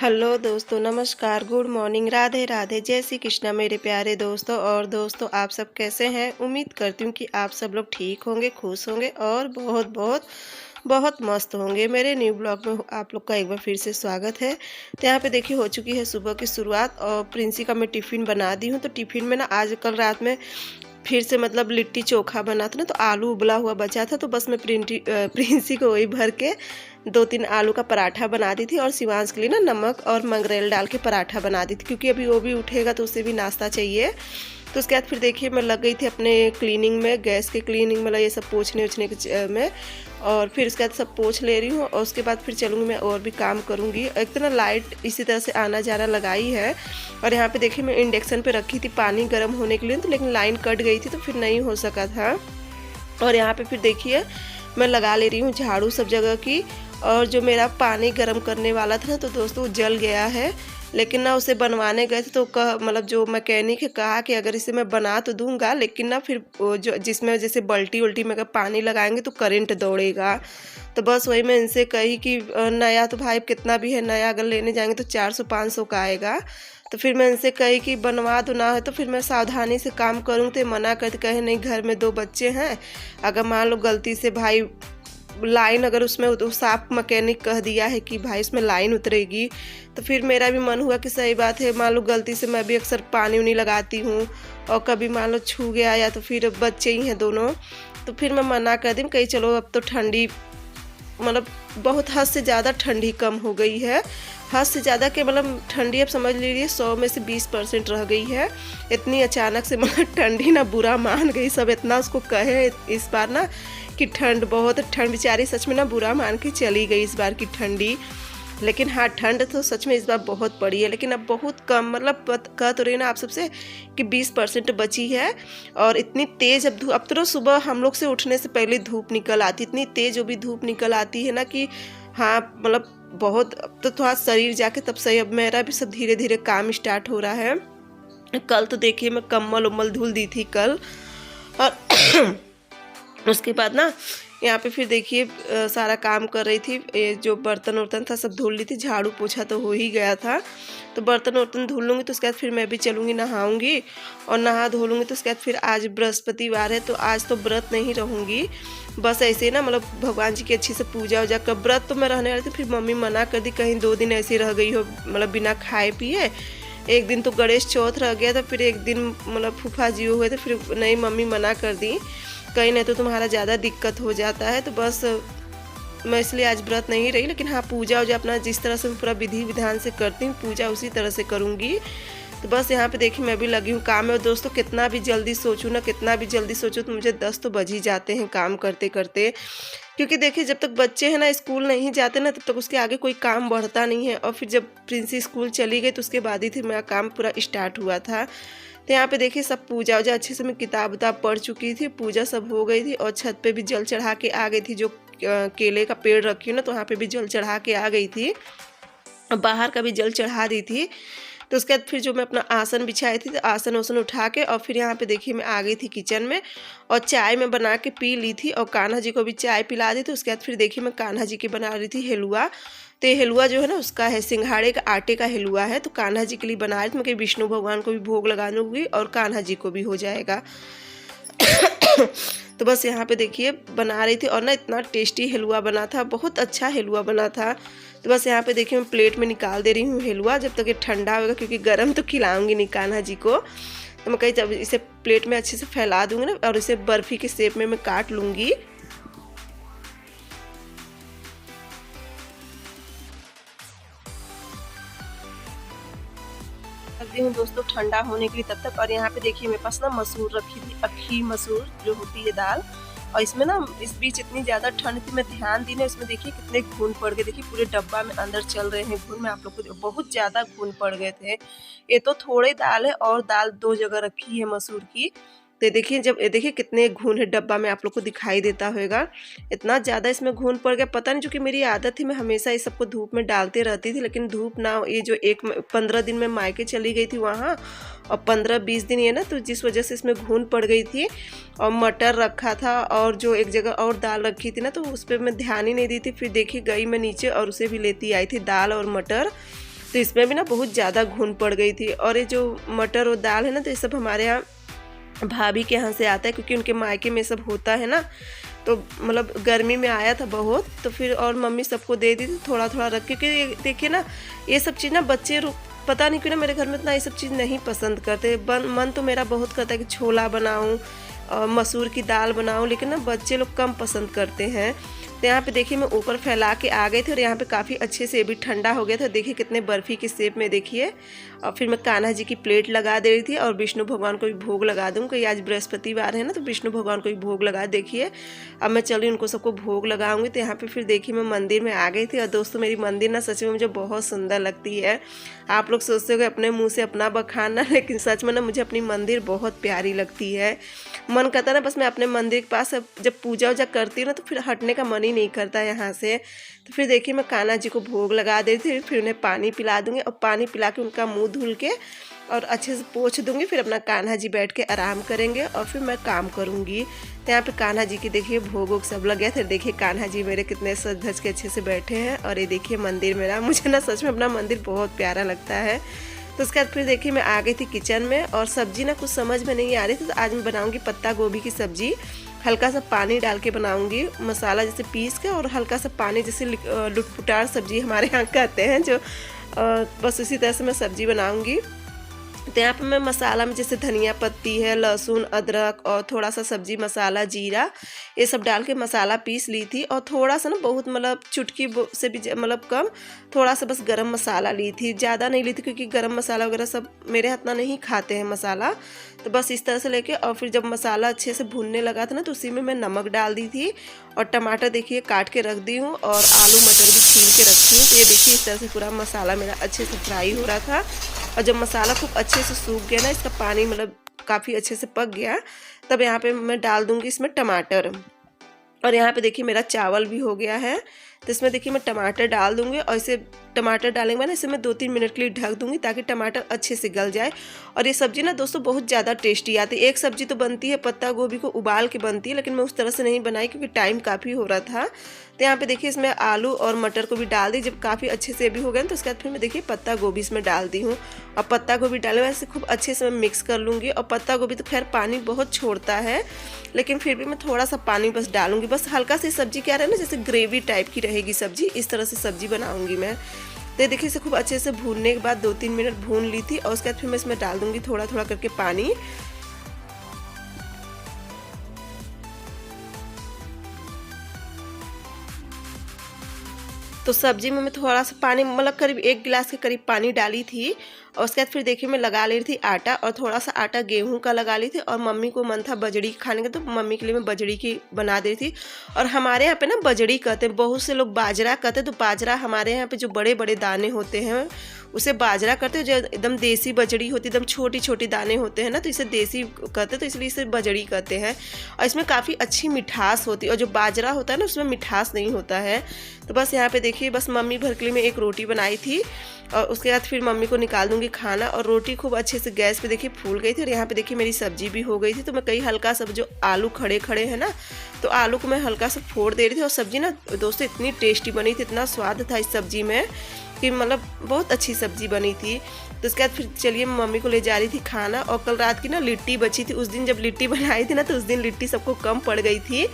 Hello दोस्तों, नमस्कार, good morning, Radhe Radhe, जय श्री कृष्णा मेरे प्यारे दोस्तों। और दोस्तों, आप सब कैसे हैं? उम्मीद करती हूँ कि आप सब लोग ठीक होंगे, खुश होंगे और बहुत बहुत बहुत मस्त होंगे। मेरे न्यू ब्लॉग में आप लोग का एक बार फिर से स्वागत है। तो यहाँ पे देखिए हो चुकी है सुबह की शुरुआत और प्रिंसी का मैं टिफ़िन बना दी हूँ। तो टिफ़िन में ना आज कल रात में फिर से मतलब लिट्टी चोखा बना था ना, तो आलू उबला हुआ बचा था, तो बस मैं प्रिंसी को वही भर के 2-3 आलू का पराठा बना दी थी और शिवांश के लिए ना नमक और मंगरेल डाल के पराठा बना दी थी, क्योंकि अभी वो भी उठेगा तो उसे भी नाश्ता चाहिए। तो उसके बाद फिर देखिए मैं लग गई थी अपने क्लीनिंग में, गैस के क्लीनिंग मतलब ये सब पोछने उछने के में। और फिर उसके बाद सब पोछ ले रही हूँ और उसके बाद फिर चलूँगी मैं और भी काम करूँगी। एक तो ना लाइट इसी तरह से आना जाना लगाई है। और यहाँ पे देखिए मैं इंडक्शन पे रखी थी पानी गर्म होने के लिए, तो लेकिन लाइन कट गई थी तो फिर नहीं हो सका था। और यहाँ पे फिर देखिए मैं लगा ले रही हूँ झाड़ू सब जगह की। और जो मेरा पानी गर्म करने वाला था ना, तो दोस्तों वो जल गया है। लेकिन ना उसे बनवाने गए थे तो मतलब जो मैकेनिक है कहा कि अगर इसे मैं बना तो दूंगा, लेकिन ना फिर वो जो जिसमें जैसे बाल्टी उल्टी में अगर पानी लगाएंगे तो करंट दौड़ेगा। तो बस वही मैं इनसे कही कि नया तो भाई कितना भी है, नया अगर लेने जाएंगे तो 400-500 का आएगा। तो फिर मैं इनसे कही कि बनवा दो, ना है तो फिर मैं सावधानी से काम करूँ। तो मना करते, कहे नहीं घर में 2 बच्चे हैं, अगर मान लो गलती से भाई लाइन अगर उसमें तो साफ मैकेनिक कह दिया है कि भाई इसमें लाइन उतरेगी, तो फिर मेरा भी मन हुआ कि सही बात है, मान लो गलती से मैं भी अक्सर पानी उनी लगाती हूँ और कभी मान लो छू गया या तो फिर बच्चे ही हैं दोनों, तो फिर मैं मना कर दी। कहीं चलो अब तो ठंडी मतलब बहुत हद से ज़्यादा ठंडी कम हो गई है। हद से ज़्यादा के मतलब ठंडी अब समझ लीजिए 100 में से 20% रह गई है। इतनी अचानक से मतलब ठंडी ना बुरा मान गई, सब इतना उसको कहे इस बार ना कि ठंड बहुत ठंड, बेचारी सच में ना बुरा मान के चली गई इस बार की ठंडी। लेकिन हाँ, ठंड तो सच में इस बार बहुत पड़ी है, लेकिन अब बहुत कम मतलब कह तो रही ना आप सबसे कि 20% बची है। और इतनी तेज़ अब तो सुबह हम लोग से उठने से पहले धूप निकल आती, इतनी तेज़ जो भी धूप निकल आती है ना कि हाँ मतलब बहुत, अब तो थोड़ा शरीर जाके तब सही। अब मेरा भी सब धीरे धीरे काम स्टार्ट हो रहा है। कल तो देखिए मैं कम्बल उम्बल धुल दी थी कल। और उसके बाद ना यहाँ पे फिर देखिए सारा काम कर रही थी, ये जो बर्तन वर्तन था सब धुल ली थी, झाड़ू पोछा तो हो ही गया था। तो बर्तन वर्तन धुल लूँगी तो उसके बाद फिर मैं भी चलूँगी नहाऊँगी और नहा धो लूँगी। तो उसके बाद फिर आज बृहस्पतिवार है तो आज तो व्रत नहीं रहूँगी, बस ऐसे ना मतलब भगवान जी की अच्छी से पूजा वूजा कर। व्रत तो मैं रहने वाली थी, फिर मम्मी मना कर दी, कहीं 2 दिन ऐसी रह गई हो मतलब बिना खाए पिए। एक दिन तो गणेश चौथ रह गया था, फिर एक दिन मतलब फूफा जी हुए थे, फिर नहीं मम्मी मना कर दी, कहीं नहीं तो तुम्हारा ज़्यादा दिक्कत हो जाता है। तो बस मैं इसलिए आज व्रत नहीं रही। लेकिन हाँ, पूजा वूजा अपना जिस तरह से मैं पूरा विधि विधान से करती हूँ पूजा उसी तरह से करूँगी। तो बस यहाँ पे देखिए मैं भी लगी हूँ काम में। और दोस्तों कितना भी जल्दी सोचूँ ना, कितना भी जल्दी सोचूँ तो मुझे 10 तो बज ही जाते हैं काम करते करते। क्योंकि देखिए जब तक बच्चे हैं ना स्कूल नहीं जाते ना, तब तक उसके आगे कोई काम बढ़ता नहीं है। और फिर जब प्रिंसी स्कूल चली गई तो उसके बाद ही फिर मेरा काम पूरा स्टार्ट हुआ था। तो यहाँ पे देखिए सब पूजा वूजा अच्छे से मैं किताब उताब पढ़ चुकी थी, पूजा सब हो गई थी। और छत पे भी जल चढ़ा के आ गई थी, जो केले का पेड़ रखी हूँ ना, तो वहाँ पे भी जल चढ़ा के आ गई थी, बाहर का भी जल चढ़ा दी थी। तो उसके बाद फिर जो मैं अपना आसन बिछाई थी, तो आसन वासन उठा के और फिर यहाँ पे देखिए मैं आ गई थी किचन में और चाय मैं बना के पी ली थी और कान्हा जी को भी चाय पिला दी थी। उसके बाद फिर देखिए मैं कान्हा जी की बना रही थी हलवा। तो ये हलवा जो है ना उसका है सिंघाड़े का आटे का हलवा है, तो कान्हा जी के लिए बना रही थी मैं कि विष्णु भगवान को भी भोग लगा दूँगी और कान्हा जी को भी हो जाएगा। तो बस यहाँ पे देखिए बना रही थी और ना इतना टेस्टी हलवा बना था, बहुत अच्छा हलवा बना था। तो बस यहाँ पे देखिए मैं प्लेट में निकाल दे रही हूँ हलवा, जब तक ये ठंडा होगा, क्योंकि गर्म तो खिलाऊंगी नहीं कान्हा जी को। तो मैं कहीं जब इसे प्लेट में अच्छे से फैला दूँगी ना और इसे बर्फ़ी के शेप में मैं काट लूँगी। रख दी हूँ दोस्तों ठंडा होने के लिए तब तक। और यहाँ पे देखिए मेरे पास ना मसूर रखी थी, अक्खी मसूर जो होती है दाल। और इसमें ना इस बीच इतनी ज़्यादा ठंड थी, मैं ध्यान दी ना, इसमें देखिए कितने घुन पड़ गए, देखिए पूरे डब्बा में अंदर चल रहे हैं घुन। में आप लोग को बहुत ज़्यादा घुन पड़ गए थे। ये तो थोड़े दाल है और दाल 2 जगह रखी है मसूर की। तो देखिए जब ये देखिए कितने घुन है डब्बा में, आप लोग को दिखाई देता होगा, इतना ज़्यादा इसमें घुन पड़ गया। पता नहीं, चूँकि मेरी आदत थी मैं हमेशा इस सबको धूप में डालते रहती थी, लेकिन धूप ना, ये जो 15 दिन में मायके चली गई थी वहाँ और 15-20 दिन ये ना, तो जिस वजह से इसमें घुन पड़ गई थी। और मटर रखा था और जो एक जगह और दाल रखी थी ना, तो उस पर मैं ध्यान ही नहीं दी थी। फिर देखी गई मैं नीचे और उसे भी लेती आई थी दाल और मटर। तो इसमें भी ना बहुत ज़्यादा घुन पड़ गई थी। और ये जो मटर और दाल है ना, तो ये सब हमारे यहाँ भाभी के यहाँ से आता है, क्योंकि उनके मायके में सब होता है ना। तो मतलब गर्मी में आया था बहुत, तो फिर और मम्मी सबको दे दी थी थोड़ा थोड़ा रख के। क्योंकि देखिए ना, ये सब चीज़ ना बच्चे पता नहीं क्यों ना मेरे घर में इतना ये सब चीज़ नहीं पसंद करते। मन तो मेरा बहुत करता है कि छोला बनाऊँ और मसूर की दाल बनाऊँ, लेकिन ना बच्चे लोग कम पसंद करते हैं। तो यहाँ पे देखिए मैं ऊपर फैला के आ गए थे, और यहाँ पे काफ़ी अच्छे से भी ठंडा हो गया था। देखिए कितने बर्फ़ी की शेप में देखिए। और फिर मैं कान्हा जी की प्लेट लगा दे रही थी, और विष्णु भगवान को भी भोग लगा दूँ, क्योंकि आज बृहस्पतिवार है ना, तो विष्णु भगवान को भी भोग लगा। देखिए अब मैं चली उनको सबको भोग लगाऊंगी। तो यहाँ पे फिर देखिए मैं मंदिर में आ गई थी। और दोस्तों मेरी मंदिर ना सच में मुझे बहुत सुंदर लगती है। आप लोग सोचते हो अपने मुँह से अपना बखानना, लेकिन सच में ना मुझे अपनी मंदिर बहुत प्यारी लगती है। मन करता है ना बस मैं अपने मंदिर के पास जब पूजा वूजा करती हूँ ना, तो फिर हटने का मन ही नहीं करता यहाँ से। तो फिर देखिए मैं कान्हा जी को भोग लगा देती थी, फिर उन्हें पानी पिला दूँगी, और पानी पिला के उनका मुँह धुल के और अच्छे से पोंछ दूँगी। फिर अपना कान्हा जी बैठ के आराम करेंगे, और फिर मैं काम करूँगी। तो यहाँ पे कान्हा जी की देखिए भोग वोग सब लग गया था। देखिए कान्हा जी मेरे कितने सज धज के अच्छे से बैठे हैं। और ये देखिए मंदिर मेरा, मुझे ना सच में अपना मंदिर बहुत प्यारा लगता है। तो उसके बाद फिर देखिए मैं आ गई थी किचन में, और सब्जी ना कुछ समझ में नहीं आ रही थी। तो आज मैं बनाऊँगी पत्ता गोभी की सब्जी। हल्का सा पानी डाल के बनाऊंगी, मसाला जैसे पीस के, और हल्का सा पानी, जैसे लुटपुटार सब्जी हमारे यहाँ कहते हैं जो, बस उसी तरह से मैं सब्जी बनाऊंगी। तो यहाँ पे मैं मसाला में जैसे धनिया पत्ती है, लहसुन, अदरक और थोड़ा सा सब्जी मसाला, जीरा, ये सब डाल के मसाला पीस ली थी। और थोड़ा सा ना बहुत मतलब चुटकी से भी मतलब कम, थोड़ा सा बस गरम मसाला ली थी, ज़्यादा नहीं ली थी, क्योंकि गरम मसाला वगैरह सब मेरे हाथ ना नहीं खाते हैं मसाला। तो बस इस तरह से लेके, और फिर जब मसाला अच्छे से भूनने लगा था ना, तो उसी में मैं नमक डाल दी थी। और टमाटर देखिए काट के रख दी हूँ, और आलू मटर भी छील के रखी हूँ। तो ये देखिए इस तरह से पूरा मसाला मेरा अच्छे से फ्राई हो रहा था। और जब मसाला खूब अच्छे से सूख गया ना, इसका पानी मतलब काफ़ी अच्छे से पक गया, तब यहाँ पे मैं डाल दूँगी इसमें टमाटर। और यहाँ पे देखिए मेरा चावल भी हो गया है। तो इसमें देखिए मैं टमाटर डाल दूँगी, और इसे टमाटर डालेंगे बाद ना इसे मैं 2-3 मिनट के लिए ढक दूँगी, ताकि टमाटर अच्छे से गल जाए। और ये सब्ज़ी ना दोस्तों बहुत ज़्यादा टेस्टी आती है। एक सब्ज़ी तो बनती है पत्ता गोभी को उबाल के बनती है, लेकिन मैं उस तरह से नहीं बनाई, क्योंकि टाइम काफ़ी हो रहा था। तो यहाँ पे देखिए इसमें आलू और मटर को भी डाल दी। जब काफ़ी अच्छे से भी हो गए तो उसके बाद फिर मैं देखिए पत्ता गोभी इसमें डाल दी हूँ। और पत्ता गोभी डाले हुए ऐसे खूब अच्छे से मैं मिक्स कर लूँगी। और पत्ता गोभी तो खैर पानी बहुत छोड़ता है, लेकिन फिर भी मैं थोड़ा सा पानी बस डालूँगी। बस हल्का सी सब्ज़ी क्या रहे ना, जैसे ग्रेवी टाइप की रहेगी सब्ज़ी, इस तरह से सब्ज़ी बनाऊँगी मैं। तो देखिए इसे खूब अच्छे से भूनने के बाद 2-3 मिनट भून ली थी। और उसके बाद फिर मैं इसमें डाल दूँगी थोड़ा थोड़ा करके पानी। तो सब्जी में मैं थोड़ा सा पानी मतलब करीब 1 गिलास के करीब पानी डाली थी। और उसके बाद फिर देखिए मैं लगा ले रही थी आटा, और थोड़ा सा आटा गेहूं का लगा ली थी। और मम्मी को मन था बजड़ी खाने का, तो मम्मी के लिए मैं बजड़ी की बना दे रही थी। और हमारे यहाँ पे ना बजड़ी कहते हैं, बहुत से लोग बाजरा कहते हैं। तो बाजरा हमारे यहाँ पे जो बड़े बड़े दाने होते हैं उसे बाजरा कहते हैं। जो एकदम देसी बजड़ी होती है, एकदम छोटी छोटी दाने होते हैं ना, तो इसे देसी कहते हैं, तो इसलिए इसे बजड़ी कहते हैं। और इसमें काफ़ी अच्छी मिठास होती है, और जो बाजरा होता है ना उसमें मिठास नहीं होता है। तो बस यहाँ पे देखिए बस मम्मी भर के लिए मैं एक रोटी बनाई थी। और उसके बाद फिर मम्मी को निकाल दूंगी खाना। और रोटी खूब अच्छे से गैस पे देखिए फूल गई थी। और यहाँ पे देखिए मेरी सब्जी भी हो गई थी। तो मैं कई हल्का सा जो आलू खड़े खड़े हैं ना, तो आलू को मैं हल्का सा फोड़ दे रही थी। और सब्जी ना दोस्तों इतनी टेस्टी बनी थी, इतना स्वाद था इस सब्जी में कि मतलब बहुत अच्छी सब्जी बनी थी। तो उसके बाद फिर चलिए मम्मी को ले जा रही थी खाना। और कल रात की ना लिट्टी बची थी, उस दिन जब लिट्टी बनाई थी ना, तो उस दिन लिट्टी सबको कम पड़ गई थी।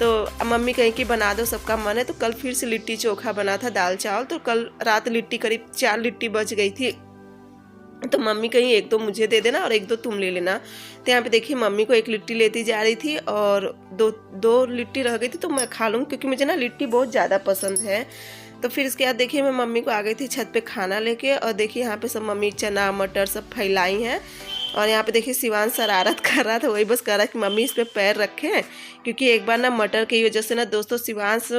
तो मम्मी कहीं कि बना दो, सबका मन है। तो कल फिर से लिट्टी चोखा बना था, दाल चावल। तो कल रात लिट्टी करीब 4 लिट्टी बच गई थी। तो मम्मी कहीं 1-2 मुझे दे देना और 1-2 तुम ले लेना। तो यहाँ पे देखिए मम्मी को 1 लिट्टी लेती जा रही थी, और 2 लिट्टी रह गई थी, तो मैं खा लूँगी, क्योंकि मुझे ना लिट्टी बहुत ज़्यादा पसंद है। तो फिर इसके बाद देखिए मैं मम्मी को आ गई थी छत पे खाना लेके। और देखिए यहाँ पे सब मम्मी चना मटर सब फैलाई हैं। और यहाँ पे देखिए शिवान शरारत कर रहा था, वही बस कर रहा है कि मम्मी इस पे पैर रखें। क्योंकि एक बार ना मटर की वजह से ना दोस्तों शिवांश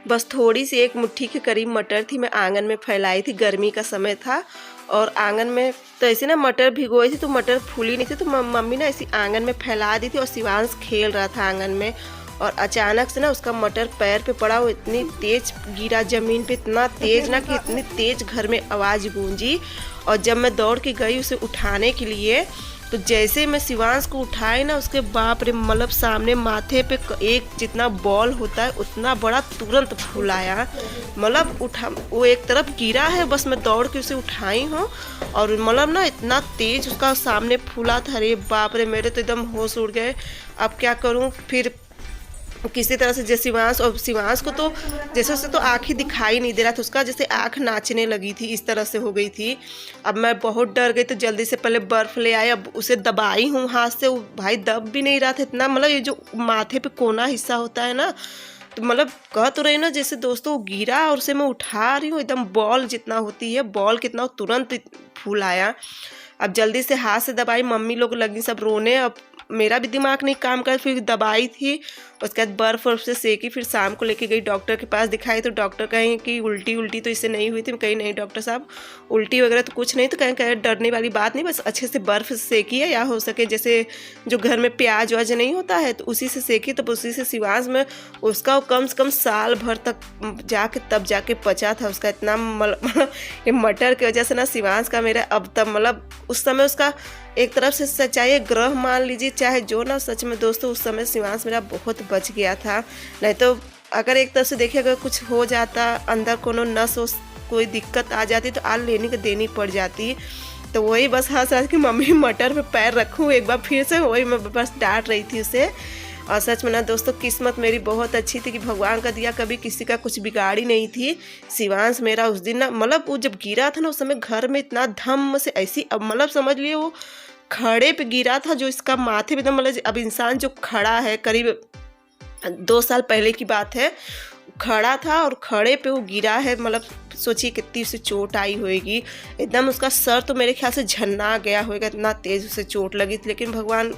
बस थोड़ी सी 1 मुट्ठी के करीब मटर थी, मैं आंगन में फैलाई थी, गर्मी का समय था। और आंगन में तो ऐसे ना मटर भिगोई थी, तो मटर फूली नहीं थी, तो मम्मी ना ऐसी आंगन में फैला दी थी। और शिवांश खेल रहा था आंगन में, और अचानक से ना उसका मटर पैर पे पड़ा, वो इतनी तेज गिरा जमीन पे, इतना तेज ना कि इतनी तेज घर में आवाज़ गूंजी। और जब मैं दौड़ के गई उसे उठाने के लिए, तो जैसे मैं शिवांश को उठाई ना, उसके बाप रे मतलब सामने माथे पे एक जितना बॉल होता है उतना बड़ा तुरंत फूल आया। मतलब वो एक तरफ गिरा है, बस मैं दौड़ के उसे उठाई हूँ और मतलब ना इतना तेज उसका सामने फूला था। अरे बाप रे, मेरे तो एकदम होश उड़ गए। अब क्या करूँ फिर किसी तरह से जैसे शिवांश को तो जैसे उसे तो आँख ही दिखाई नहीं दे रहा था, उसका जैसे आँख नाचने लगी थी, इस तरह से हो गई थी। अब मैं बहुत डर गई तो जल्दी से पहले बर्फ़ ले आई, अब उसे दबाई हूँ हाथ से। वो भाई दब भी नहीं रहा था इतना, मतलब ये जो माथे पे कोना हिस्सा होता है ना, तो मतलब कह तो रही ना जैसे दोस्तों वो गिरा और उसे मैं उठा रही हूँ, एकदम बॉल जितना होती है बॉल कितना तुरंत फूल आया। अब जल्दी से हाथ से दबाई, मम्मी लोग लगी सब रोने। अब मेरा भी दिमाग नहीं काम कर, फिर दबाई थी, उसके बाद बर्फ़ से सेकी। फिर शाम को लेके गई डॉक्टर के पास दिखाई, तो डॉक्टर कहें कि उल्टी तो इससे नहीं हुई थी। मैं कहीं नहीं डॉक्टर साहब, उल्टी वगैरह तो कुछ नहीं। तो कहें डरने वाली बात नहीं, बस अच्छे से बर्फ़ से सेकी है, या हो सके जैसे जो घर में प्याज व्याज नहीं होता है तो उसी से सेकी। तो उसी से शिवांश में उसका कम से कम साल भर तक तब जाके पचा था उसका। इतना मतलब ये मटर की वजह से ना शिवांश का मेरा अब तब मतलब उस समय उसका एक तरफ से सच्चाई ग्रह मान लीजिए चाहे जो ना, सच में दोस्तों उस समय शिवांश मेरा बहुत बच गया था। नहीं तो अगर एक तरफ से देखिए अगर कुछ हो जाता, अंदर कोनो नस हो कोई दिक्कत आ जाती तो आज लेने को देनी पड़ जाती। तो वही बस हंस हंस कि मम्मी मटर पे पैर रखूँ एक बार फिर से, वही मैं बस डांट रही थी उसे। और सच में ना दोस्तों किस्मत मेरी बहुत अच्छी थी कि भगवान का दिया कभी किसी का कुछ बिगाड़ी नहीं थी। शिवांश मेरा उस दिन ना मतलब वो जब गिरा था ना उस समय घर में इतना धम से ऐसी, अब मतलब समझ लिए वो खड़े पे गिरा था, जो इसका माथे पे मतलब अब इंसान जो खड़ा है, करीब 2 साल पहले की बात है, खड़ा था और खड़े पे वो गिरा है। मतलब सोचिए कितनी उसे चोट आई होगी, एकदम उसका सर तो मेरे ख्याल से झन्ना गया होगा, इतना तेज उसे चोट लगी थी। लेकिन भगवान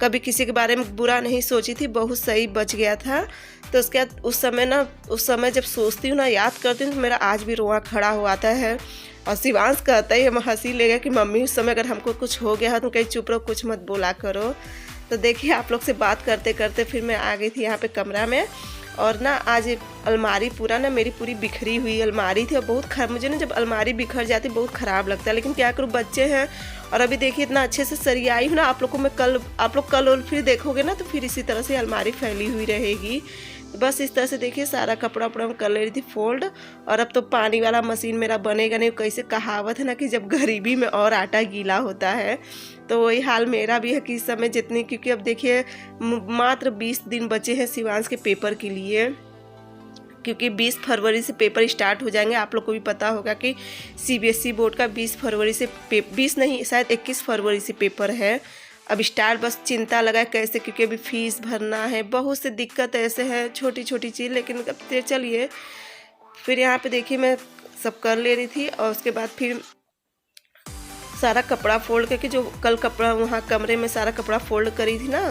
कभी किसी के बारे में बुरा नहीं सोची थी, बहुत सही बच गया था। तो उसके बाद उस समय जब सोचती हूँ ना, याद करती हूँ तो मेरा आज भी रोआ खड़ा हो आता है। और शिवांश कहता ही हम हंसी लेगा कि मम्मी उस समय अगर हमको कुछ हो गया है तो कहीं चुप रहो, कुछ मत बोला करो। तो देखिए आप लोग से बात करते करते फिर मैं आ गई थी यहाँ पे कमरा में। और ना आज अलमारी पूरा ना मेरी पूरी बिखरी हुई अलमारी थी, और बहुत मुझे ना जब अलमारी बिखर जाती बहुत ख़राब लगता है, लेकिन क्या करूँ बच्चे हैं। और अभी देखिए इतना अच्छे से सरियाई हूँ ना, आप लोग कल और फिर देखोगे ना तो फिर इसी तरह से अलमारी फैली हुई रहेगी। बस इस तरह से देखिए सारा कपड़ा वपड़ा कर ले रही थी फोल्ड। और अब तो पानी वाला मशीन मेरा बनेगा नहीं, कैसे कहावत है ना कि जब गरीबी में और आटा गीला होता है, तो वही हाल मेरा भी है कि इस समय जितनी, क्योंकि अब देखिए मात्र 20 दिन बचे हैं शिवांश के पेपर के लिए, क्योंकि 20 फरवरी से पेपर स्टार्ट हो जाएंगे। आप लोग को भी पता होगा कि CBSE बोर्ड का 20 फरवरी से 20 नहीं शायद 21 फरवरी से पेपर है। अब स्टार्ट, बस चिंता लगा कैसे, क्योंकि अभी फीस भरना है, बहुत से दिक्कत ऐसे है छोटी छोटी चीज़। लेकिन अब चलिए फिर यहाँ पे देखिए मैं सब कर ले रही थी, और उसके बाद फिर सारा कपड़ा फोल्ड करके, जो कल कपड़ा वहाँ कमरे में सारा कपड़ा फोल्ड करी थी ना,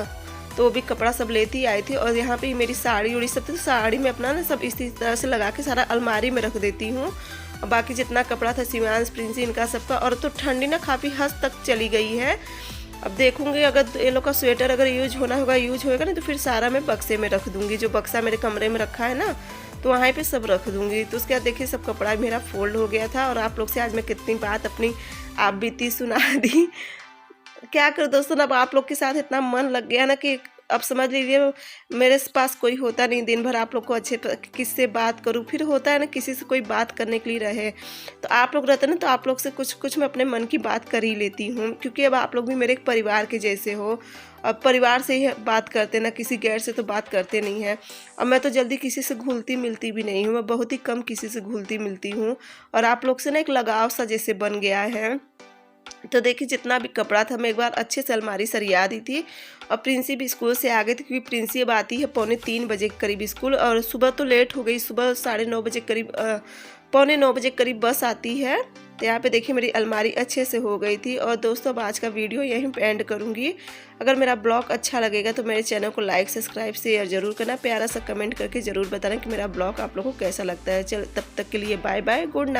तो वो भी कपड़ा सब लेती आई थी। और यहाँ पे मेरी साड़ी उड़ी सब, तो साड़ी में अपना ना सब इसी तरह से लगा के सारा अलमारी में रख देती हूँ। और बाकी जितना कपड़ा था शिवांश प्रिंसी इनका सबका। और तो ठंडी ना काफ़ी हद तक चली गई है। अब देखूंगी अगर ये लोग का स्वेटर अगर यूज होना होगा यूज होएगा ना, तो फिर सारा मैं बक्से में रख दूंगी, जो बक्सा मेरे कमरे में रखा है ना तो वहाँ पे सब रख दूंगी। तो उसके बाद देखिए सब कपड़ा मेरा फोल्ड हो गया था। और आप लोग से आज मैं कितनी बात अपनी आप बीती सुना दी। क्या कर दोस्तों, अब आप लोग के साथ इतना मन लग गया ना कि अब समझ लीजिए मेरे पास कोई होता नहीं दिन भर आप लोग को अच्छे किससे बात करूं। फिर होता है ना किसी से कोई बात करने के लिए रहे, तो आप लोग रहते ना, तो आप लोग से कुछ मैं अपने मन की बात कर ही लेती हूँ, क्योंकि अब आप लोग भी मेरे एक परिवार के जैसे हो। अब परिवार से ही बात करते ना, किसी गैर से तो बात करते नहीं है। अब मैं तो जल्दी किसी से घुलती मिलती भी नहीं हूँ, मैं बहुत ही कम किसी से घुलती मिलती हूँ। और आप लोग से ना एक लगाव सा जैसे बन गया है। तो देखिए जितना भी कपड़ा था मैं एक बार अच्छे से अलमारी सरिया दी थी। और प्रिंसी भी स्कूल से आ गई थी, क्योंकि प्रिंसी अब आती है 3:45 बजे के करीब स्कूल। और सुबह तो लेट हो गई, सुबह 9:30 बजे करीब 9:15 बजे करीब बस आती है। तो यहाँ पे देखिए मेरी अलमारी अच्छे से हो गई थी। और दोस्तों अब आज का वीडियो यहीं पे एंड करूँगी। अगर मेरा ब्लॉग अच्छा लगेगा तो मेरे चैनल को लाइक सब्सक्राइब शेयर जरूर करना, प्यारा सा कमेंट करके ज़रूर बताना कि मेरा ब्लॉग आप लोगों को कैसा लगता है। चल तब तक के लिए बाय बाय, गुड नाइट।